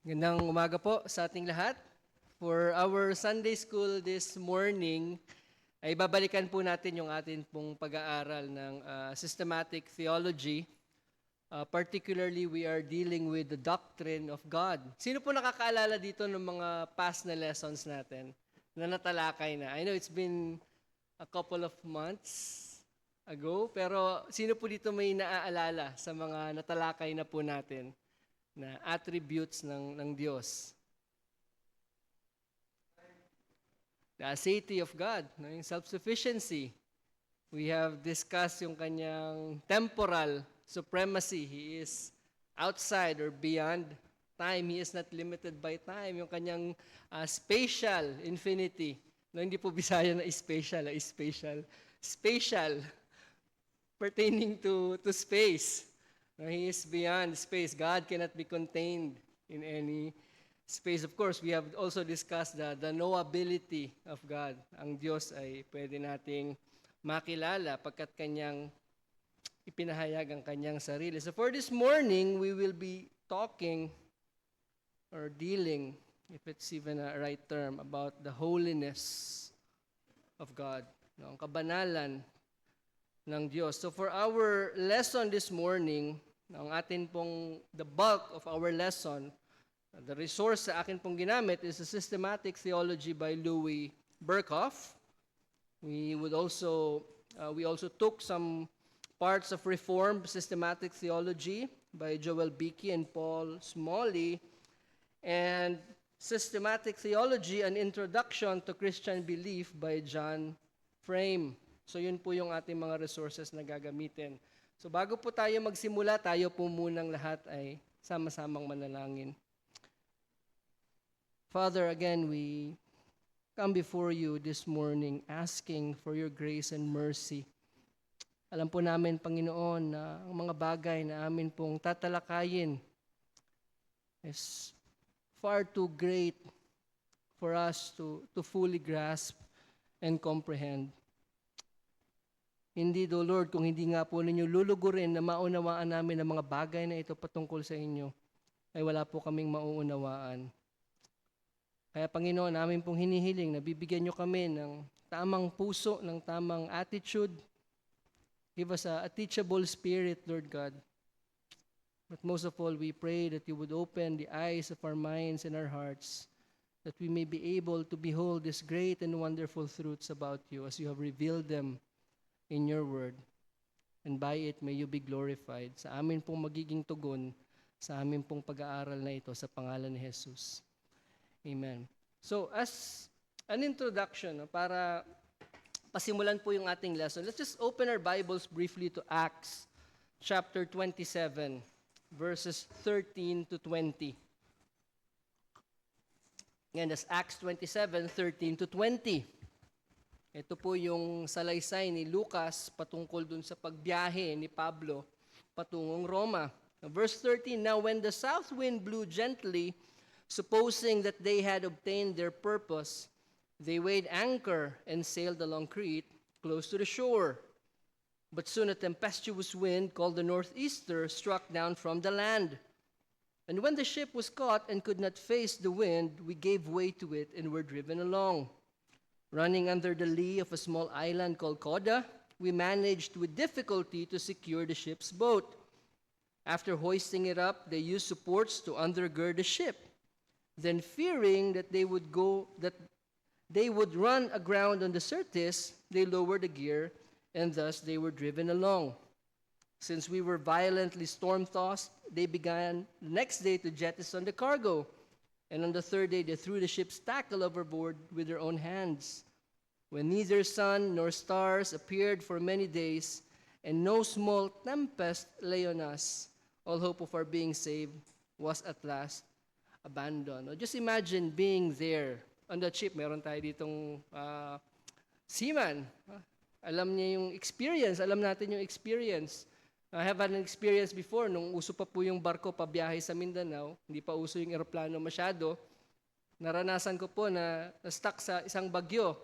Gandang umaga po sa ating lahat. For our Sunday School this morning, ay babalikan po natin yung atin pong pag-aaral ng systematic theology. Particularly, we are dealing with the doctrine of God. Sino po nakakaalala dito ng mga past na lessons natin na natalakay na? I know it's been a couple of months ago, pero sino po dito may naaalala sa mga natalakay na po natin na attributes ng Diyos? The aseity of God, no? Yung self-sufficiency. We have discussed yung kanyang temporal supremacy. He is outside or beyond time. He is not limited by time. Yung kanyang spatial infinity. No, hindi po Bisaya na spatial, spatial. Spatial, pertaining to space. No, he is beyond space. God cannot be contained in any space. Of course, we have also discussed the knowability of God. Ang Diyos ay pwede nating makilala pagkat kanyang ipinahayag ang kanyang sarili. So for this morning, we will be talking or dealing, if it's even a right term, about the holiness of God. No, ang kabanalan ng Diyos. So for our lesson this morning, ang atin pong, the bulk of our lesson, the resource sa akin pong ginamit is a systematic theology by Louis Berkhoff. We also took some parts of Reformed systematic theology by Joel Beeke and Paul Smalley, and systematic theology, an introduction to Christian belief by John Frame. So yun po yung ating mga resources na gagamitin. So bago po tayo magsimula, tayo po munang lahat ay sama-samang manalangin. Father, again, we come before you this morning asking for your grace and mercy. Alam po namin, Panginoon, na ang mga bagay na amin pong tatalakayin is far too great for us to fully grasp and comprehend. Hindi do, Lord, kung hindi nga po ninyo lulugurin na maunawaan namin ang mga bagay na ito patungkol sa inyo, ay wala po kaming mauunawaan. Kaya Panginoon, namin pong hinihiling na bibigyan nyo kami ng tamang puso, ng tamang attitude. Give us a teachable spirit, Lord God. But most of all, we pray that you would open the eyes of our minds and our hearts, that we may be able to behold these great and wonderful truths about you as you have revealed them in your word. And by it, may you be glorified. Sa amin pong magiging tugon, sa amin pong pag-aaral na ito, sa pangalan ni Jesus. Amen. So as an introduction, para pasimulan po yung ating lesson, let's just open our Bibles briefly to Acts chapter 27, verses 13 to 20. Ngayon, that's Acts 27, 13 to 20. Ito po yung salaysay ni Lucas patungkol dun sa pagbiyahe ni Pablo patungong Roma. Verse 13, now when the south wind blew gently, supposing that they had obtained their purpose, they weighed anchor and sailed along Crete, close to the shore. But soon a tempestuous wind called the northeaster struck down from the land. And when the ship was caught and could not face the wind, we gave way to it and were driven along. Running under the lee of a small island called Cauda, we managed with difficulty to secure the ship's boat. After hoisting it up, they used supports to undergird the ship. Then fearing that they would run aground on the Syrtis, they lowered the gear, and thus they were driven along. Since we were violently storm-tossed, they began the next day to jettison the cargo, and on the third day they threw the ship's tackle overboard with their own hands. When neither sun nor stars appeared for many days, and no small tempest lay on us, all hope of our being saved was at last abandoned. Just imagine being there on the ship. Meron tayo ditong seaman. Alam niya yung experience. Alam natin yung experience. I have an experience before, nung uso pa po yung barko pabiyahe sa Mindanao, hindi pa uso yung eroplano masyado, naranasan ko po na stuck sa isang bagyo.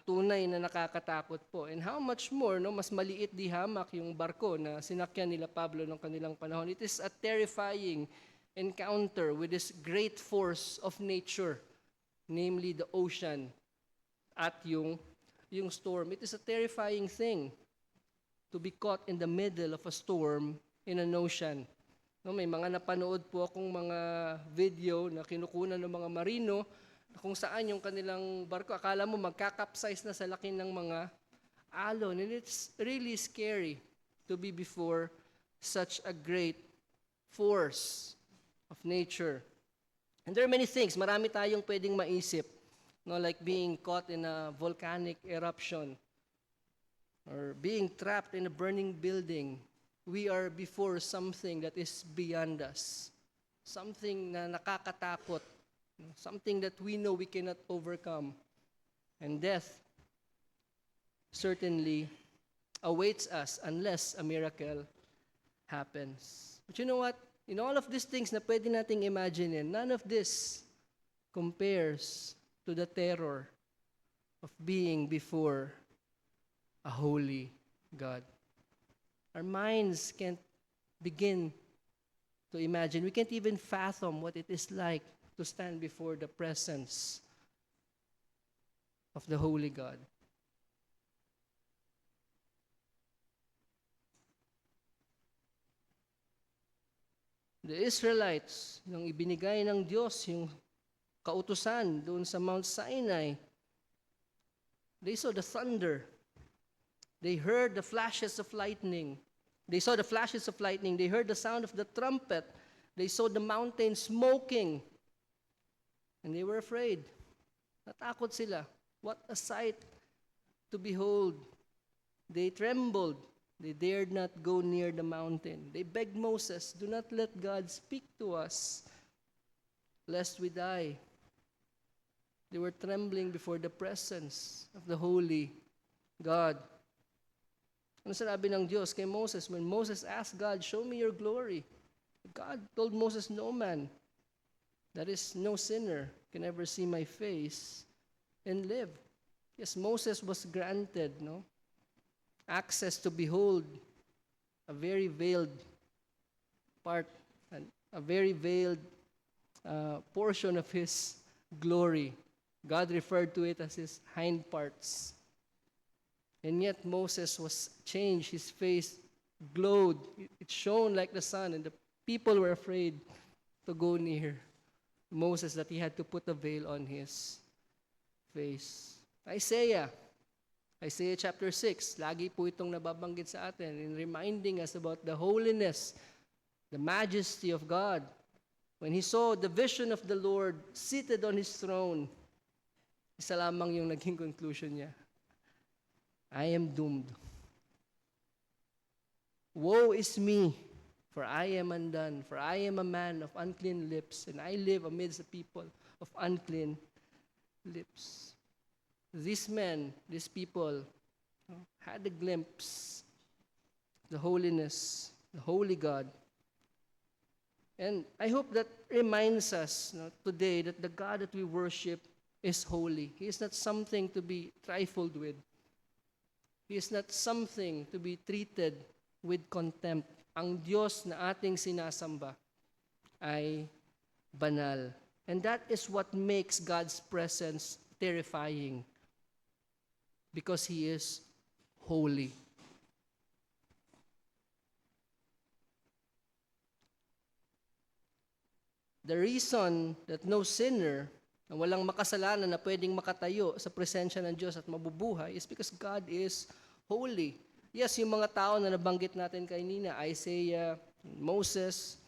Tunay na nakakatakot po. And how much more, no, mas maliit di hamak yung barko na sinakyan nila Pablo nung kanilang panahon. It is a terrifying encounter with this great force of nature, namely the ocean at yung storm. It is a terrifying thing to be caught in the middle of a storm in an ocean. No, may mga napanood po akong mga video na kinukunan ng mga marino na kung saan yung kanilang barko, akala mo magkakapsize na sa laki ng mga alon. And it's really scary to be before such a great force of nature. And there are many things, marami tayong pwedeng maisip, no, like being caught in a volcanic eruption or being trapped in a burning building. We are before something that is beyond us, something na nakakatakot, something that we know we cannot overcome. And death certainly awaits us unless a miracle happens. But you know what? In all of these things na pwede nating imagine, none of this compares to the terror of being before a holy God. Our minds can't begin to imagine. We can't even fathom what it is like to stand before the presence of the holy God. The Israelites, nung ibinigay ng Diyos yung kautusan doon sa Mount Sinai, they saw the thunder. They heard the flashes of lightning. They saw the flashes of lightning. They heard the sound of the trumpet. They saw the mountain smoking. And they were afraid. Natakot sila. What a sight to behold. They trembled. They dared not go near the mountain. They begged Moses, do not let God speak to us, lest we die. They were trembling before the presence of the holy God. Ano sinabi ng Diyos kay Moses when Moses asked God, show me your glory? God told Moses, no man, that is no sinner, can ever see my face and live. Yes, Moses was granted, access to behold a very veiled part, a very veiled portion of his glory. God referred to it as his hind parts. And yet Moses was changed. His face glowed. It shone like the sun, and the people were afraid to go near Moses, that he had to put a veil on his face. Isaiah chapter 6, lagi po itong nababanggit sa atin in reminding us about the holiness, the majesty of God. When he saw the vision of the Lord seated on his throne, isa lamang yung naging conclusion niya. I am doomed. Woe is me, for I am undone, for I am a man of unclean lips, and I live amidst a people of unclean lips. These men, these people, had a glimpse of the holiness, the holy God. And I hope that reminds us today that the God that we worship is holy. He is not something to be trifled with. He is not something to be treated with contempt. Ang Diyos na ating sinasamba ay banal. And that is what makes God's presence terrifying, because He is holy. The reason that no sinner na walang makasalanan na pwedeng makatayo sa presensya ng Diyos at mabubuhay is because God is holy. Yes, yung mga tao na nabanggit natin kanina, Isaiah, Moses,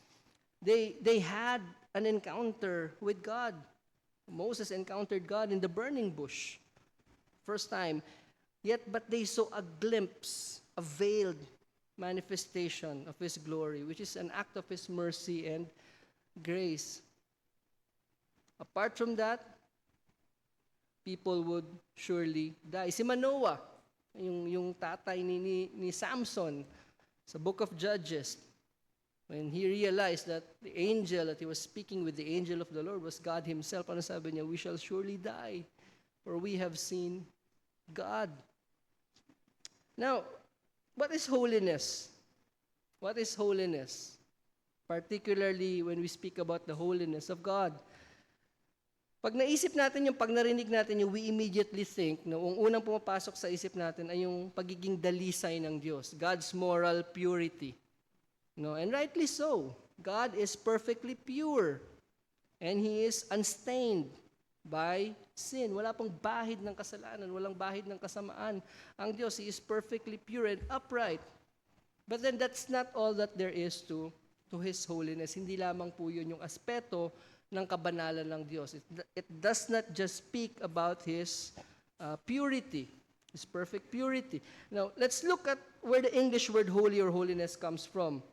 they had an encounter with God. Moses encountered God in the burning bush. First time. But they saw a glimpse, a veiled manifestation of His glory, which is an act of His mercy and grace. Apart from that, people would surely die. Si Manoah, yung tatay ni Samson, sa book of Judges, when he realized that the angel that he was speaking with, the angel of the Lord, was God Himself, ano sabi niya? We shall surely die, for we have seen God. Now, what is holiness? What is holiness? particularly when we speak about the holiness of God. Pag naisip natin pag narinig natin we immediately think, ang unang pumapasok sa isip natin ay yung pagiging dalisay ng Diyos, God's moral purity. And rightly so. God is perfectly pure. And He is unstained by sin. Wala pong bahid ng kasalanan, walang bahid ng kasamaan. Ang Diyos, He is perfectly pure and upright. But then that's not all that there is to His holiness. Hindi lamang po yun yung aspeto ng kabanalan ng Diyos. It does not just speak about His purity, His perfect purity. Now, let's look at where the English word holy or holiness comes from.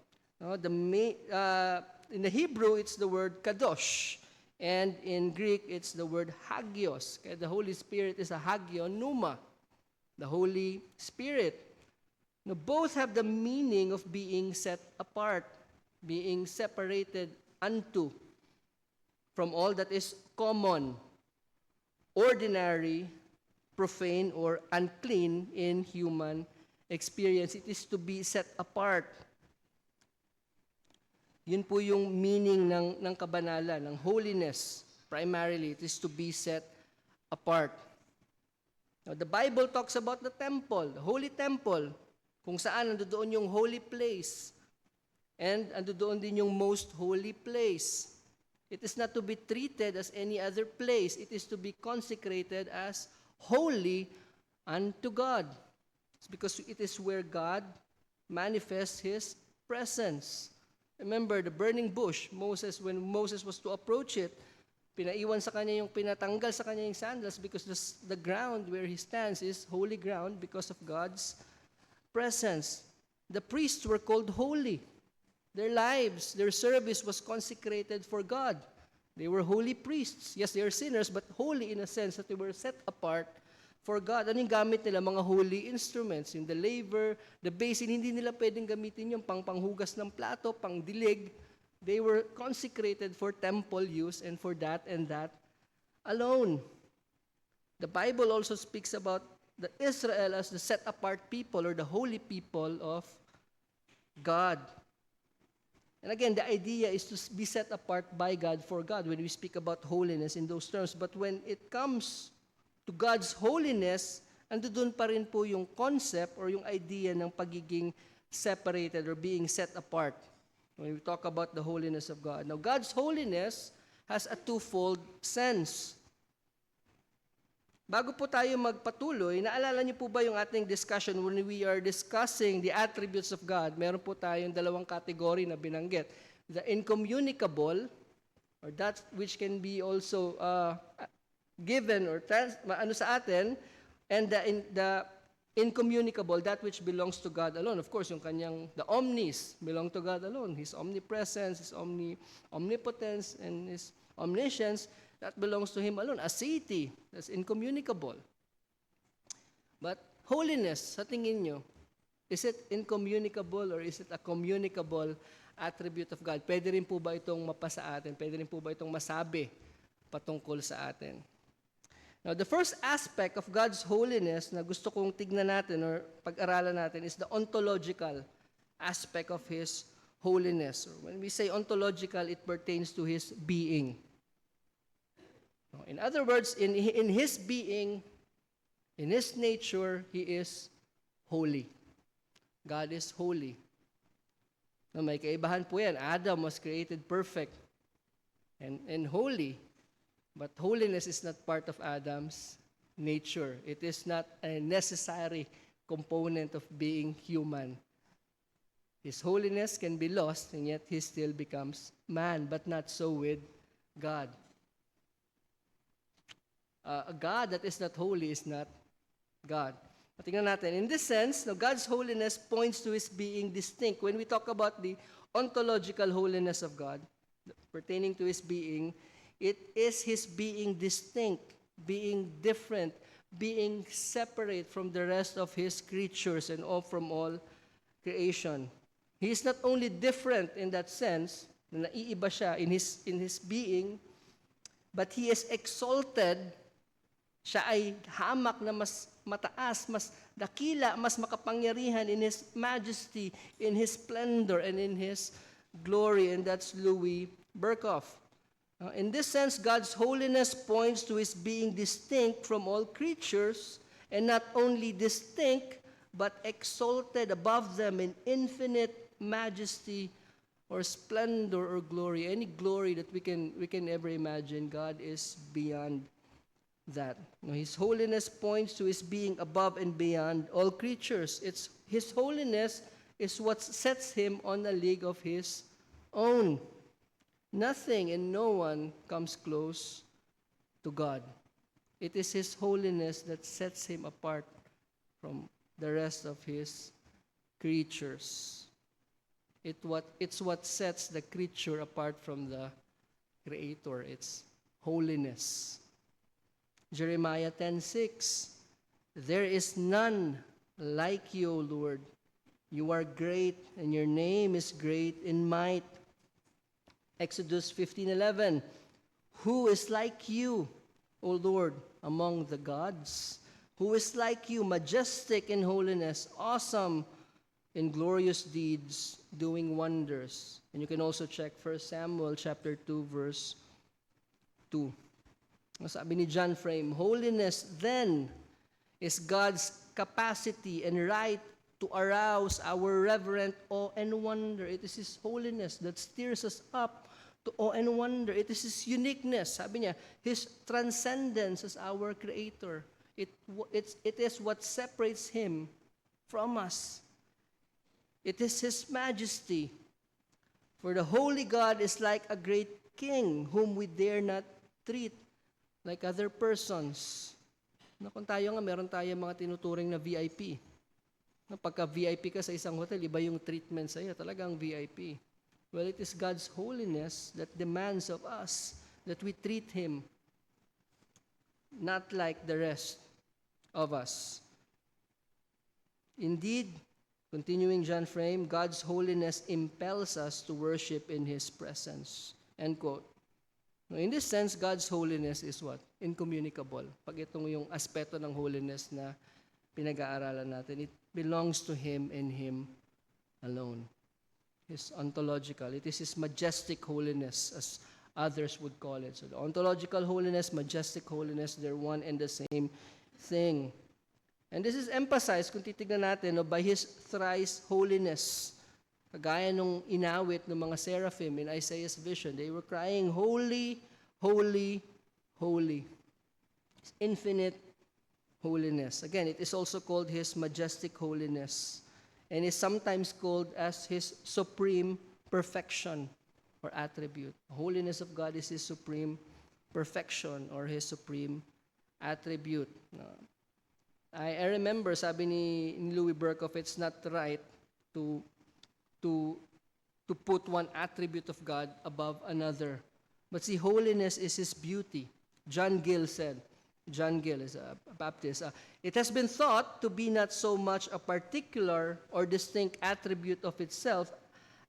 In the Hebrew, it's the word kadosh. And in Greek, it's the word hagios. Okay? The Holy Spirit is a hagion pneuma, the Holy Spirit. Now, both have the meaning of being set apart, being separated unto, from all that is common, ordinary, profane, or unclean in human experience. It is to be set apart. Yun po yung meaning ng kabanalan, ng holiness. Primarily, it is to be set apart. Now, the Bible talks about the temple, the holy temple, kung saan nandoon yung holy place. And nandoon din yung most holy place. It is not to be treated as any other place. It is to be consecrated as holy unto God. It's because it is where God manifests His presence. Remember the burning bush, when Moses was to approach it, pinatanggal sa kanya yung sandals because the ground where he stands is holy ground because of God's presence. The priests were called holy. Their lives, their service was consecrated for God. They were holy priests. Yes, they are sinners, but holy in a sense that they were set apart for God. Anong gamit nila? Mga holy instruments. Yung the laver, the basin, hindi nila pwedeng gamitin yung panghugas ng plato, pangdilig. They were consecrated for temple use and for that and that alone. The Bible also speaks about the Israel as the set-apart people or the holy people of God. And again, the idea is to be set apart by God for God when we speak about holiness in those terms. But when it comes to God's holiness, andun pa rin po yung concept or yung idea ng pagiging separated or being set apart when we talk about the holiness of God. Now, God's holiness has a twofold sense. Bago po tayo magpatuloy, naalala niyo po ba yung ating discussion when we are discussing the attributes of God? Meron po tayong dalawang category na binanggit. The incommunicable, or that which can be also given or sa atin, and the incommunicable, that which belongs to God alone. Of course, the omnis belong to God alone. His omnipresence, His omnipotence, and His omniscience, that belongs to Him alone. Aseity, that's incommunicable. But holiness, sa tingin nyo, is it incommunicable or is it a communicable attribute of God? Pwede rin po ba itong mapasa atin? Pwede rin po ba itong masabi patungkol sa atin? Now, the first aspect of God's holiness na gusto kong tignan natin or pag-aralan natin is the ontological aspect of His holiness. When we say ontological, it pertains to His being. In other words, in His being, in His nature, He is holy. God is holy. No, may kaibahan po yan. Adam was created perfect and holy. But holiness is not part of Adam's nature. It is not a necessary component of being human. His holiness can be lost, and yet He still becomes man, but not so with God. A God that is not holy is not God. Tingnan natin. In this sense, God's holiness points to His being distinct. When we talk about the ontological holiness of God, pertaining to His being, it is His being distinct, being different, being separate from the rest of His creatures and from all creation. He is not only different in that sense, na naiiba siya in His being, but He is exalted. Siya ay hamak na mas mataas, mas dakila, mas makapangyarihan in His majesty, in His splendor, and in His glory, and that's Louis Berkhoff. In this sense, God's holiness points to his being distinct from all creatures, and not only distinct, but exalted above them in infinite majesty or splendor or glory. Any glory that we can ever imagine, God is beyond that. His holiness points to his being above and beyond all creatures. His holiness is what sets him on a league of his own. Nothing and no one comes close to God. It is his holiness that sets him apart from the rest of his creatures. It's what sets the creature apart from the Creator. It's holiness. Jeremiah 10:6, there is none like you, O Lord. You are great, and your name is great in might. Exodus 15:11, who is like you, O Lord, among the gods? Who is like you, majestic in holiness, awesome in glorious deeds, doing wonders? And you can also check 1 Samuel chapter 2, verse 2. Sabi ni John Frame, holiness then is God's capacity and right to arouse our reverent awe and wonder. It is His holiness that steers us up to awe and wonder. It is His uniqueness. Sabi niya, His transcendence as our Creator. It is what separates Him from us. It is His majesty. For the holy God is like a great king whom we dare not treat like other persons. Kung tayo nga, meron tayo mga tinuturing na VIP. Pagka VIP ka sa isang hotel, iba yung treatment sa iyo. Talagang VIP. Well, it is God's holiness that demands of us that we treat Him not like the rest of us. Indeed, continuing John Frame, God's holiness impels us to worship in His presence. End quote. In this sense, God's holiness is what? Incommunicable. Pag itong yung aspeto ng holiness na pinag-aaralan natin, it belongs to Him and Him alone. His ontological. It is His majestic holiness, as others would call it. So the ontological holiness, majestic holiness, they're one and the same thing. And this is emphasized, kung titignan natin, by His thrice holiness. Kagaya nung inawit ng mga seraphim in Isaiah's vision, they were crying, holy, holy, holy. His infinite holiness. Again, it is also called His majestic holiness, and is sometimes called as His supreme perfection or attribute. The holiness of God is His supreme perfection or His supreme attribute. I remember, sabi ni Louis Berkhoff, it's not right to put one attribute of God above another. But see, holiness is His beauty. John Gill said, John Gill is a Baptist, it has been thought to be not so much a particular or distinct attribute of itself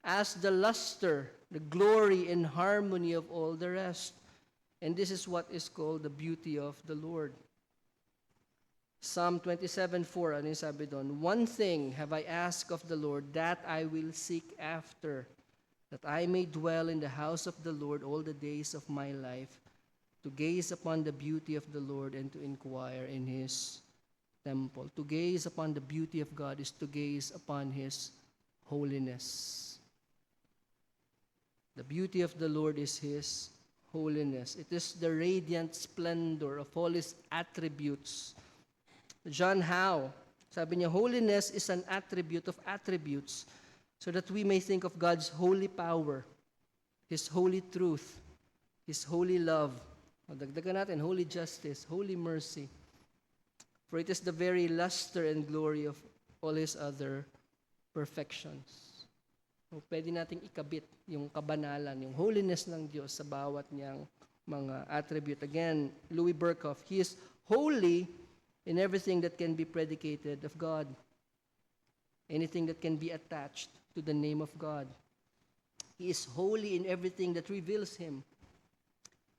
as the luster, the glory and harmony of all the rest. And this is what is called the beauty of the Lord. Psalm 27:4, ano yung sabi doon? One thing have I asked of the Lord, that I will seek after, that I may dwell in the house of the Lord all the days of my life, to gaze upon the beauty of the Lord and to inquire in His temple. To gaze upon the beauty of God is to gaze upon His holiness. The beauty of the Lord is His holiness. It is the radiant splendor of all His attributes. John Howe, sabi niya, holiness is an attribute of attributes, so that we may think of God's holy power, His holy truth, His holy love. Dagdagan natin, holy justice, holy mercy. For it is the very luster and glory of all His other perfections. So, pwede nating ikabit yung kabanalan, yung holiness ng Diyos sa bawat niyang mga attribute. Again, Louis Berkhoff, He is holy in everything that can be predicated of God. Anything that can be attached to the name of God. He is holy in everything that reveals Him.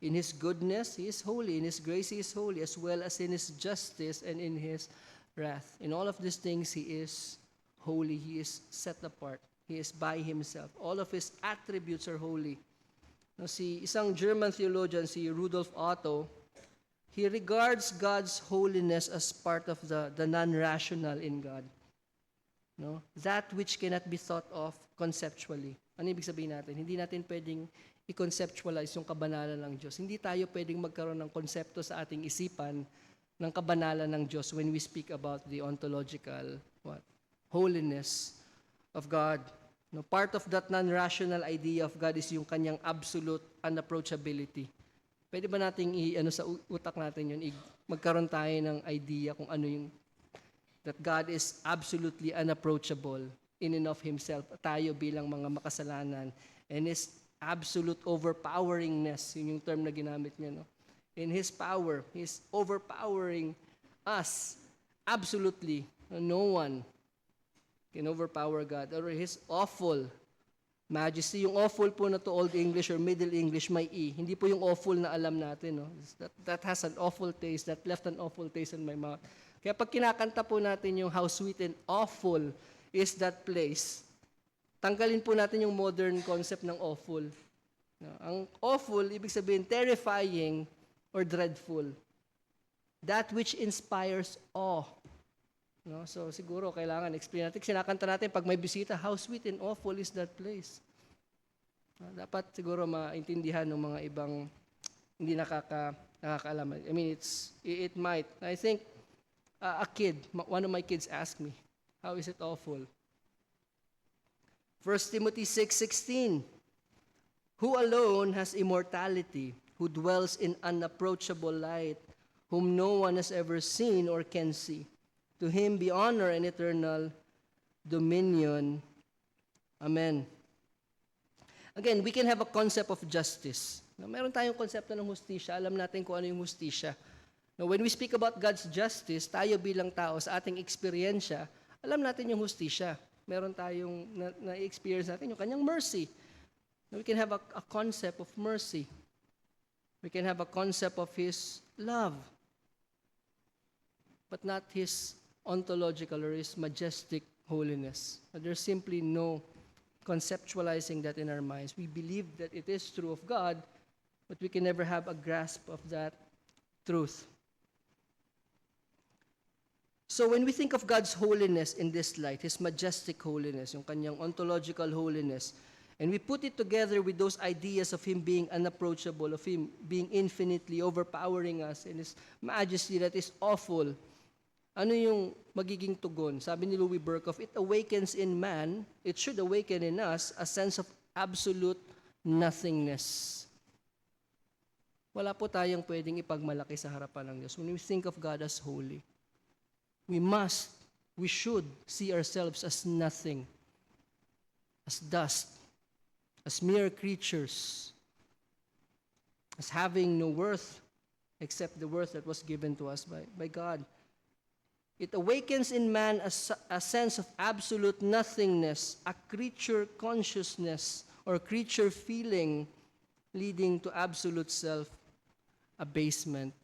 In His goodness, He is holy. In His grace, He is holy, as well as in His justice and in His wrath. In all of these things, He is holy. He is set apart. He is by Himself. All of His attributes are holy. No, isang German theologian, si Rudolf Otto, he regards God's holiness as part of the non-rational in God. No? That which cannot be thought of conceptually. Ano ibig sabihin natin? Hindi natin pwedeng i-conceptualize yung kabanalan ng Diyos. Hindi tayo pwedeng magkaroon ng konsepto sa ating isipan ng kabanalan ng Diyos when we speak about the ontological holiness of God. No, part of that non-rational idea of God is yung kanyang absolute unapproachability. Pwede ba nating sa utak natin yun, magkaroon tayo ng idea kung ano yung that God is absolutely unapproachable in and of Himself. Tayo bilang mga makasalanan, and His absolute overpoweringness, yun yung term na ginamit niya, no? In His power, He's overpowering us absolutely. No one can overpower God. Or His awful majesty. Yung awful po na to Old English or Middle English, may E. Hindi po yung awful na alam natin. No? That has an awful taste. That left an awful taste in my mouth. Kaya pag kinakanta po natin yung how sweet and awful is that place, tanggalin po natin yung modern concept ng awful. No? Ang awful, ibig sabihin terrifying or dreadful. That which inspires awe. No? So siguro kailangan explain natin. Sinakanta natin pag may bisita, how sweet and awful is that place. Dapat siguro maintindihan ng mga ibang hindi nakakaalam. I mean, it might. I think a kid, one of my kids asked me, how is it awful? 1 Timothy 6:16. Who alone has immortality, who dwells in unapproachable light, whom no one has ever seen or can see. To Him be honor and eternal dominion. Amen. Again, we can have a concept of justice. Now, meron tayong konsepto ng hustisya. Alam natin kung ano yung hustisya. Now, when we speak about God's justice, tayo bilang tao sa ating eksperyensya, alam natin yung hustisya. Meron tayong na-experience natin yung kanyang mercy. Now, we can have a concept of mercy. We can have a concept of His love, but not His ontological or His majestic holiness. There's simply no conceptualizing that in our minds. We believe that it is true of God, but we can never have a grasp of that truth. So when we think of God's holiness in this light, His majestic holiness, yung kanyang ontological holiness, and we put it together with those ideas of Him being unapproachable, of Him being infinitely overpowering us in His majesty that is awful, ano yung magiging tugon? Sabi ni Louis Berkhoff, it awakens in man, it should awaken in us, a sense of absolute nothingness. Wala po tayong pwedeng ipagmalaki sa harapan ng Diyos. When we think of God as holy, we should see ourselves as nothing, as dust, as mere creatures, as having no worth except the worth that was given to us by God. It awakens in man a sense of absolute nothingness, a creature consciousness or creature feeling leading to absolute self-abasement.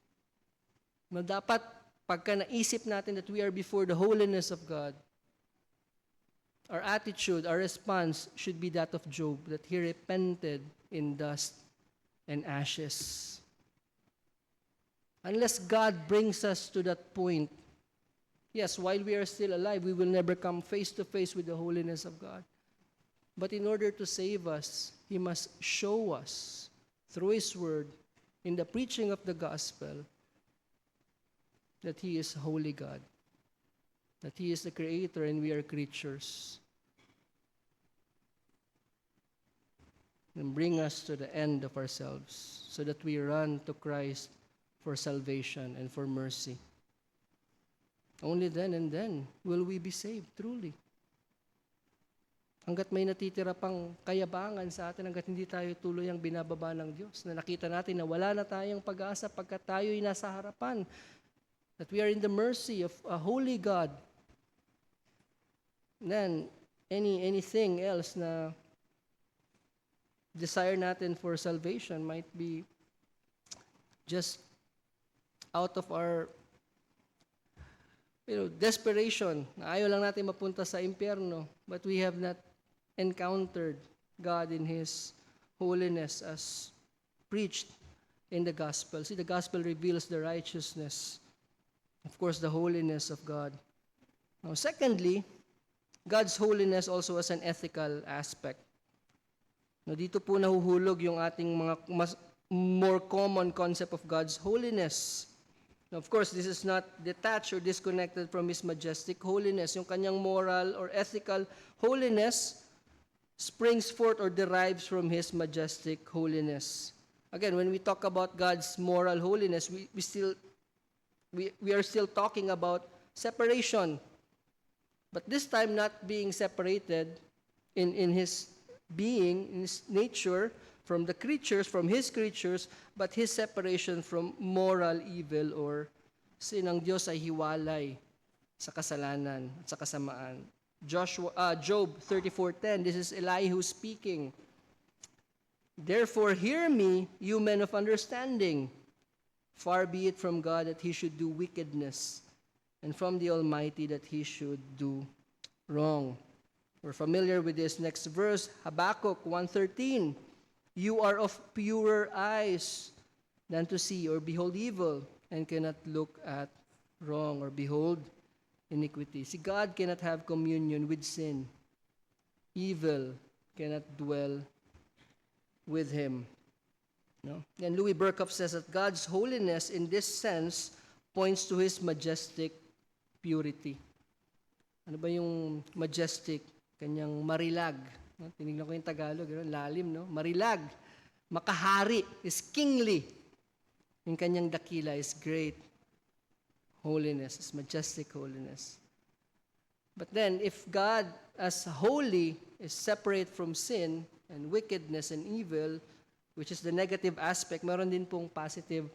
Na dapat pagka naisip natin that we are before the holiness of God, our attitude, our response should be that of Job, that he repented in dust and ashes. Unless God brings us to that point, yes, while we are still alive, we will never come face to face with the holiness of God. But in order to save us, He must show us through His word, in the preaching of the gospel, that He is holy God, that He is the creator and we are creatures. And bring us to the end of ourselves so that we run to Christ for salvation and for mercy. Only then and then will we be saved, truly. Hanggat may natitira pang kayabangan sa atin, hanggat hindi tayo tuluyang binababa ng Diyos, na nakita natin na wala na tayong pag-asa pagkat tayo'y nasa harapan, that we are in the mercy of a holy God, then anything else na desire natin for salvation might be just out of our desperation, na ayaw lang natin mapunta sa impyerno, but we have not encountered God in His holiness as preached in the gospel. See, the gospel reveals the righteousness, of course, the holiness of God. Now, secondly, God's holiness also has an ethical aspect. Now, dito po nahuhulog yung ating mga more common concept of God's holiness. Now, of course, this is not detached or disconnected from His majestic holiness. Yung kanyang moral or ethical holiness springs forth or derives from His majestic holiness. Again, when we talk about God's moral holiness, we are still talking about separation. But this time, not being separated in His being, in His nature, from the creatures, from His creatures, but His separation from moral evil or sin. Ang Diyos ay hiwalay sa kasalanan at sa kasamaan. Job 34:10, this is Elihu speaking. Therefore, hear me, you men of understanding. Far be it from God that He should do wickedness, and from the Almighty that He should do wrong. We're familiar with this next verse, Habakkuk 1:13. You are of purer eyes than to see or behold evil, and cannot look at wrong or behold iniquity. See, God cannot have communion with sin. Evil cannot dwell with Him. No? And Louis Berkhoff says that God's holiness in this sense points to His majestic purity. Ano ba yung majestic? Kanyang marilag. No? Tinignan ko yung Tagalog, lalim, no? Marilag. Makahari is kingly. Yung kanyang dakila is great holiness, is majestic holiness. But then, if God as holy is separate from sin and wickedness and evil, which is the negative aspect, meron din pong positive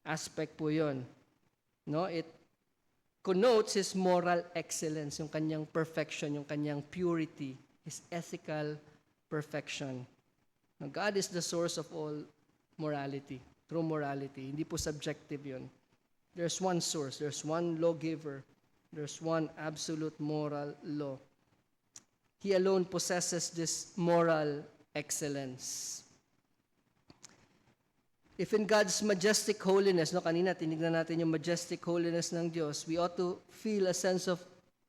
aspect po yun. No? It connotes His moral excellence, yung kanyang perfection, yung kanyang purity, His ethical perfection. Now, God is the source of all morality, true morality. Hindi po subjective yun. There's one source, there's one lawgiver, there's one absolute moral law. He alone possesses this moral excellence. If in God's majestic holiness, no, kanina tinignan natin yung majestic holiness ng Diyos, we ought to feel a sense of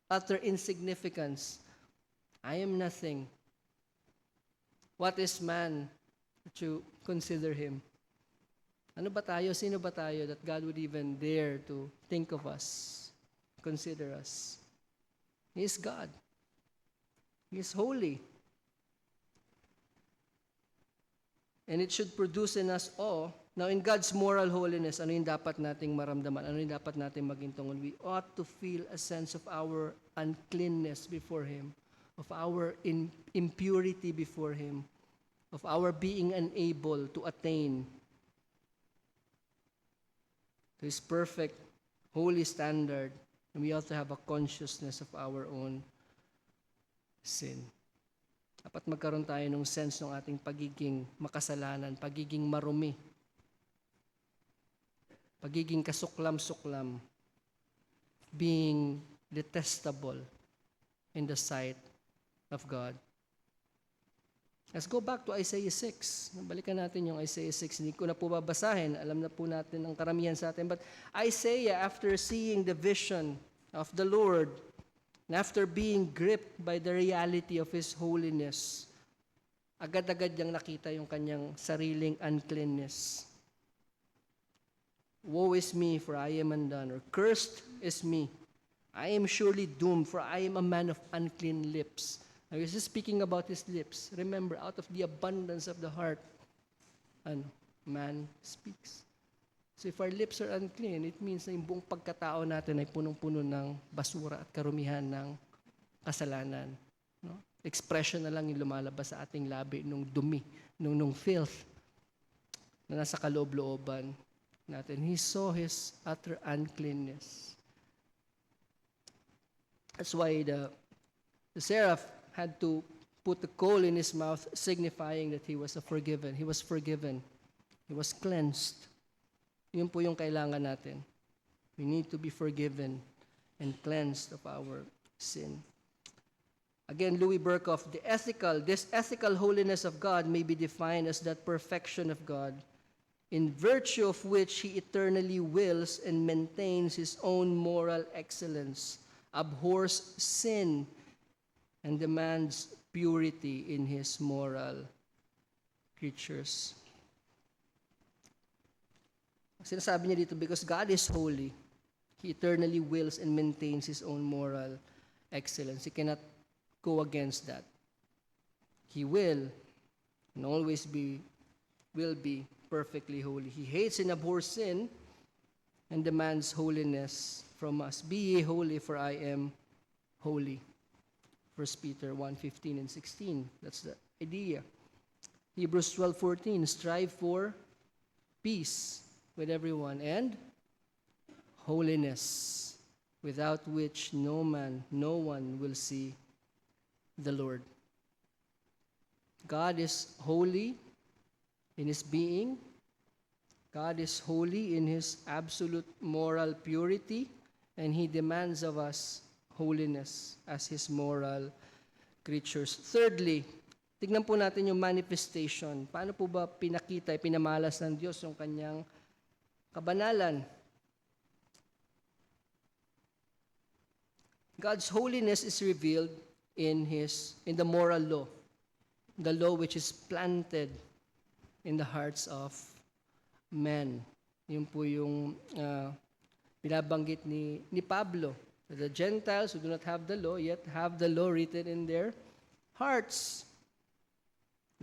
utter insignificance. I am nothing. What is man that you consider him? Ano ba tayo? Sino ba tayo that God would even dare to think of us, consider us? He is God. He is holy. And it should produce in us awe. Now, in God's moral holiness, ano yung dapat nating maramdaman? Ano yung dapat nating maging tungon? We ought to feel a sense of our uncleanness before Him, of our impurity before Him, of our being unable to attain to His perfect, holy standard. And we ought to have a consciousness of our own sin. Dapat magkaroon tayo ng sense ng ating pagiging makasalanan, pagiging marumi, pagiging kasuklam-suklam, being detestable in the sight of God. Let's go back to Isaiah 6. Balikan natin yung Isaiah 6. Hindi ko na po babasahin. Alam na po natin ang karamihan sa atin. But Isaiah, after seeing the vision of the Lord, and after being gripped by the reality of His holiness, agad-agad niyang nakita yung kanyang sariling uncleanness. Woe is me, for I am undone, or cursed is me. I am surely doomed, for I am a man of unclean lips. Now, he's speaking about his lips. Remember, out of the abundance of the heart, man speaks. So if our lips are unclean, it means na yung buong pagkatao natin ay punong-puno ng basura at karumihan ng kasalanan. No? Expression na lang yung lumalabas sa ating labi nung dumi, nung filth na nasa kaloob-looban natin. He saw his utter uncleanness. That's why the seraph had to put the coal in his mouth, signifying that he was forgiven. He was forgiven. He was cleansed. Yun po yung kailangan natin. We need to be forgiven and cleansed of our sin. Again, Louis Berkhoff, this ethical holiness of God may be defined as that perfection of God, in virtue of which he eternally wills and maintains his own moral excellence, abhors sin, and demands purity in his moral creatures. Sinasabi niya dito, because God is holy, he eternally wills and maintains his own moral excellence. He cannot go against that. He will and always will be perfectly holy. He hates and abhors sin and demands holiness from us. Be ye holy, for I am holy. 1 Peter 1:15 and 16. That's the idea. Hebrews 12:14. Strive for peace with everyone and holiness, without which no one will see the Lord. God is holy in his being. God is holy in his absolute moral purity, and he demands of us holiness as his moral creatures. Thirdly, tignan po natin yung manifestation. Paano po ba pinakita, pinamalas ng Diyos yung kanyang kabanalan? God's holiness is revealed in the moral law, the law which is planted in the hearts of men. Yun po yung binabanggit ni Pablo. The Gentiles who do not have the law, yet have the law written in their hearts.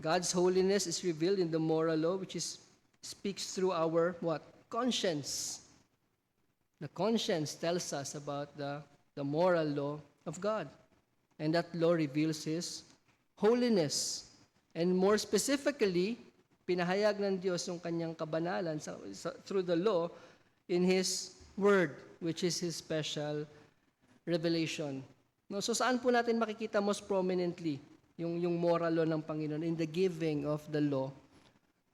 God's holiness is revealed in the moral law, which speaks through our what? Conscience. The conscience tells us about the moral law of God. And that law reveals his holiness. And more specifically, pinahayag ng Diyos yung kanyang kabanalan through the law in his word, which is his special revelation. No, so saan po natin makikita most prominently yung moral law ng Panginoon? In the giving of the law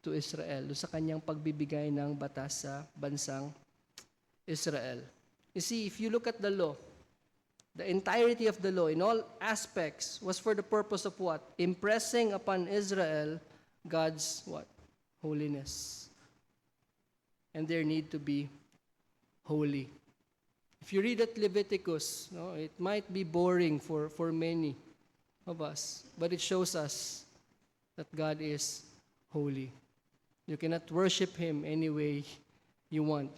to Israel, sa kanyang pagbibigay ng batas sa bansang Israel. You see, if you look at the law, the entirety of the law in all aspects was for the purpose of what? Impressing upon Israel God's what? Holiness. And their need to be holy. If you read at Leviticus, no, it might be boring for many of us, but it shows us that God is holy. You cannot worship him any way you want.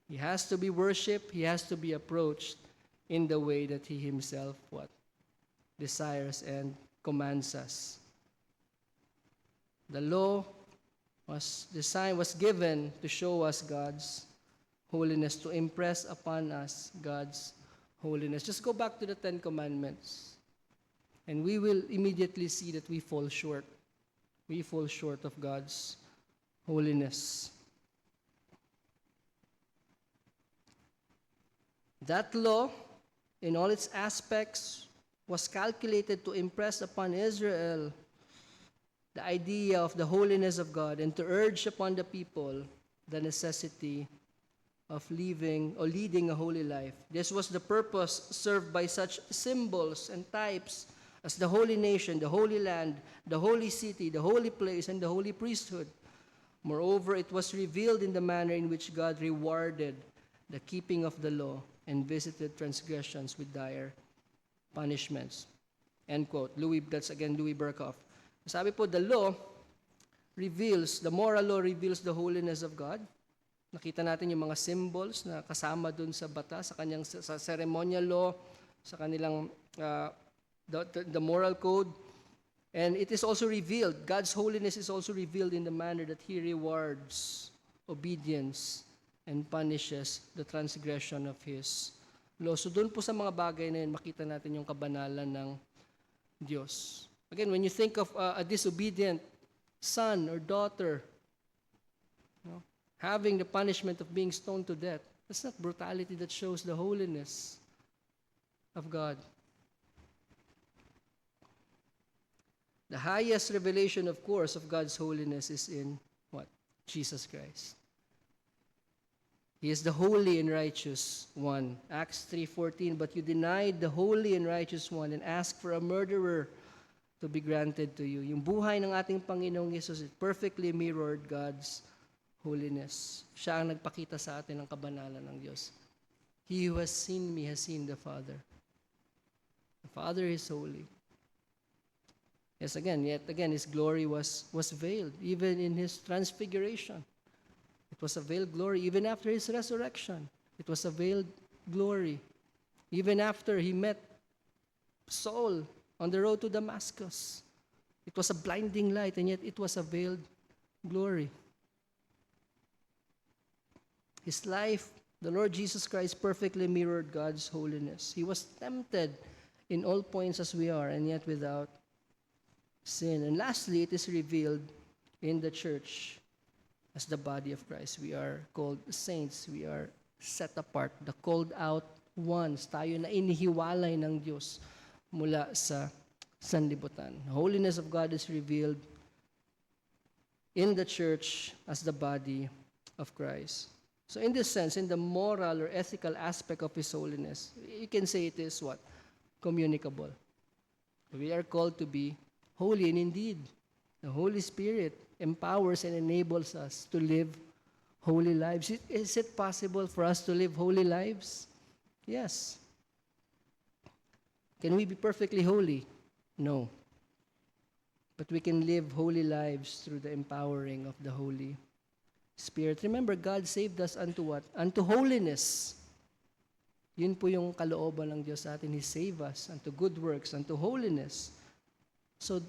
He has to be worshipped, he has to be approached in the way that he himself what? Desires and commands us. The law was given to show us God's holiness, to impress upon us God's holiness. Just go back to the Ten Commandments, and we will immediately see that we fall short. We fall short of God's holiness. That law, in all its aspects, was calculated to impress upon Israel the idea of the holiness of God and to urge upon the people the necessity of living or leading a holy life. This was the purpose served by such symbols and types as the holy nation, the holy land, the holy city, the holy place, and the holy priesthood. Moreover, it was revealed in the manner in which God rewarded the keeping of the law and visited transgressions with dire punishments. End quote. That's again Louis Berkhoff. Sabi po, the moral law reveals the holiness of God. Nakita natin yung mga symbols na kasama dun sa batas, sa ceremonial law, sa kanilang the moral code. And it is also revealed, God's holiness is also revealed in the manner that he rewards obedience and punishes the transgression of his law. So doon po sa mga bagay na yun, makita natin yung kabanalan ng Diyos. Again, when you think of a disobedient son or daughter, having the punishment of being stoned to death, that's not brutality, that shows the holiness of God. The highest revelation, of course, of God's holiness is in what? Jesus Christ. He is the holy and righteous one. Acts 3:14, but you denied the holy and righteous one and asked for a murderer to be granted to you. Yung buhay ng ating Panginoong Yesus, it perfectly mirrored God's holiness. Siya ang nagpakita sa atin ng kabanalan ng Diyos. He who has seen me has seen the Father. The Father is holy. Yes, yet again, His glory was veiled, even in His transfiguration. It was a veiled glory. Even after His resurrection, it was a veiled glory. Even after He met Saul on the road to Damascus, it was a blinding light, and yet it was a veiled glory. His life, the Lord Jesus Christ perfectly mirrored God's holiness. He was tempted in all points as we are, and yet without sin. And lastly, it is revealed in the church as the body of Christ. We are called saints. We are set apart. The called out ones. Tayo na inihiwalay ng Diyos mula sa sanlibutan. The holiness of God is revealed in the church as the body of Christ. So in this sense, in the moral or ethical aspect of His holiness, you can say it is what? Communicable. We are called to be holy, and indeed, the Holy Spirit empowers and enables us to live holy lives. Is it possible for us to live holy lives? Yes. Can we be perfectly holy? No. But we can live holy lives through the empowering of the Holy Spirit. Remember, God saved us unto what? Unto holiness. Yun po yung kalooban ng Diyos sa atin. He saved us unto good works, unto holiness. So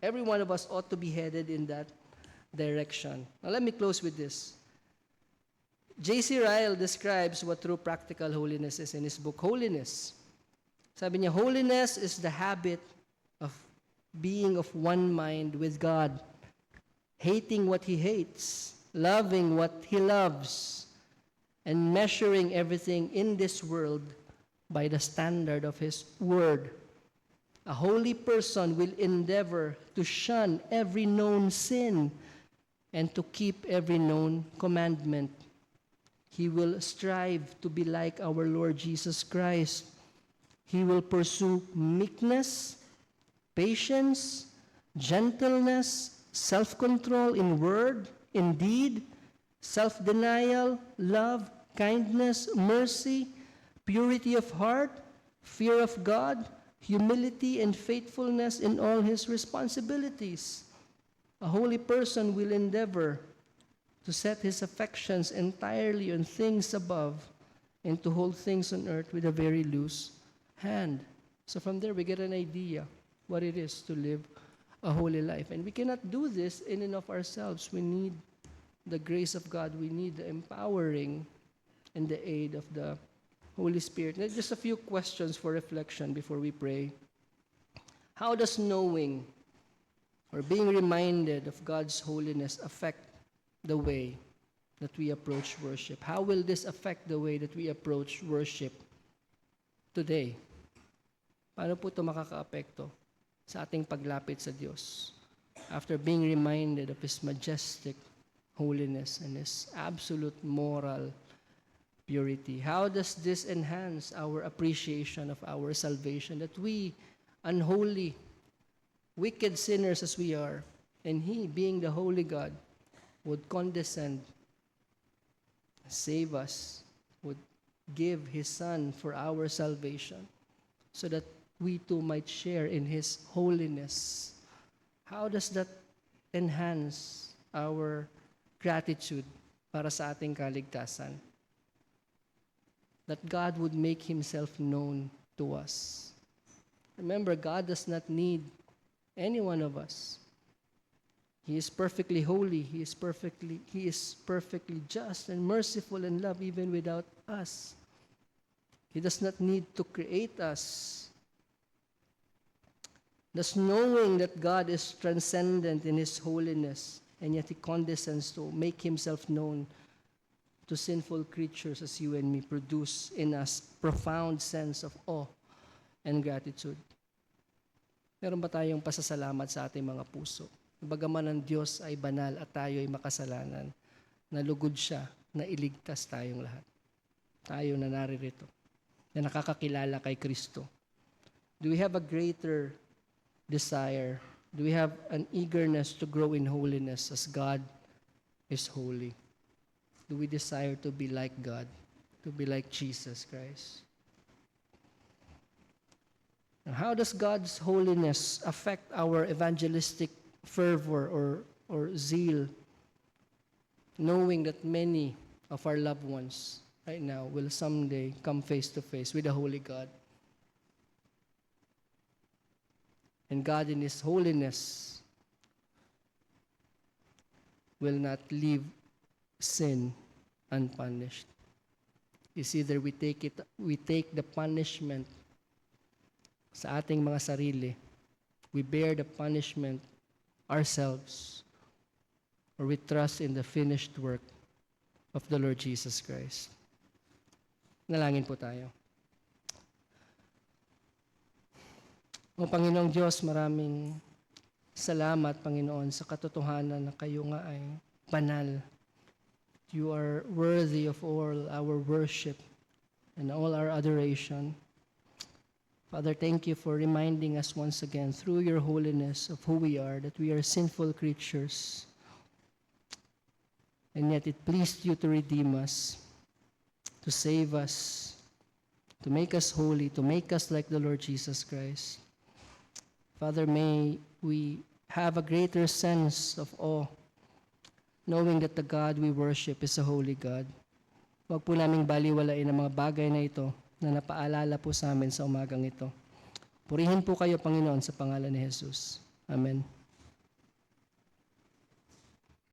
every one of us ought to be headed in that direction. Now let me close with this. J.C. Ryle describes what true practical holiness is in his book, Holiness. Sabi niya, holiness is the habit of being of one mind with God, hating what He hates, loving what He loves, and measuring everything in this world by the standard of His Word. A holy person will endeavor to shun every known sin and to keep every known commandment. He will strive to be like our Lord Jesus Christ. He will pursue meekness, patience, gentleness, self-control in word, in deed, self-denial, love, kindness, mercy, purity of heart, fear of God, humility and faithfulness in all his responsibilities. A holy person will endeavor to set his affections entirely on things above and to hold things on earth with a very loose hand. So from there we get an idea what it is to live a holy life. And we cannot do this in and of ourselves. We need the grace of God. We need the empowering and the aid of the Holy Spirit. Now, just a few questions for reflection before we pray. How does knowing or being reminded of God's holiness affect the way that we approach worship? How will this affect the way that we approach worship today? Paano po ito makakaapekto sa ating paglapit sa Diyos after being reminded of His majestic holiness and His absolute moral purity? How does this enhance our appreciation of our salvation, that we, unholy, wicked sinners as we are, and He, being the holy God, would condescend, save us, would give His Son for our salvation, so that we too might share in His holiness? How does that enhance our gratitude para sa ating kaligtasan? That God would make Himself known to us. Remember, God does not need any one of us. He is perfectly holy. He is perfectly just and merciful and love even without us. He does not need to create us. Thus, knowing that God is transcendent in His holiness, and yet He condescends to make Himself known to sinful creatures as you and me, produce in us profound sense of awe and gratitude. Meron ba tayong pasasalamat sa ating mga puso? Bagaman ang Diyos ay banal at tayo ay makasalanan, nalugod siya na iligtas tayong lahat. Tayo na naririto, na nakakakilala kay Kristo. Do we have a greater desire? Do we have an eagerness to grow in holiness as God is holy? Do we desire to be like God, to be like Jesus Christ? Now, how does God's holiness affect our evangelistic fervor or zeal, knowing that many of our loved ones right now will someday come face to face with the holy God? And God in His holiness will not leave sin unpunished. It's either we take the punishment sa ating mga sarili, we bear the punishment ourselves, or we trust in the finished work of the Lord Jesus Christ. Nalangin po tayo. O Panginoong Diyos, maraming salamat, Panginoon, sa katotohanan na kayo nga ay banal. You are worthy of all our worship and all our adoration. Father, thank you for reminding us once again through your holiness of who we are, that we are sinful creatures. And yet it pleased you to redeem us, to save us, to make us holy, to make us like the Lord Jesus Christ. Father, may we have a greater sense of awe, knowing that the God we worship is a holy God. Huwag po naming baliwalain ang mga bagay na ito na napaalala po sa amin sa umagang ito. Purihin po kayo, Panginoon, sa pangalan ni Jesus. Amen.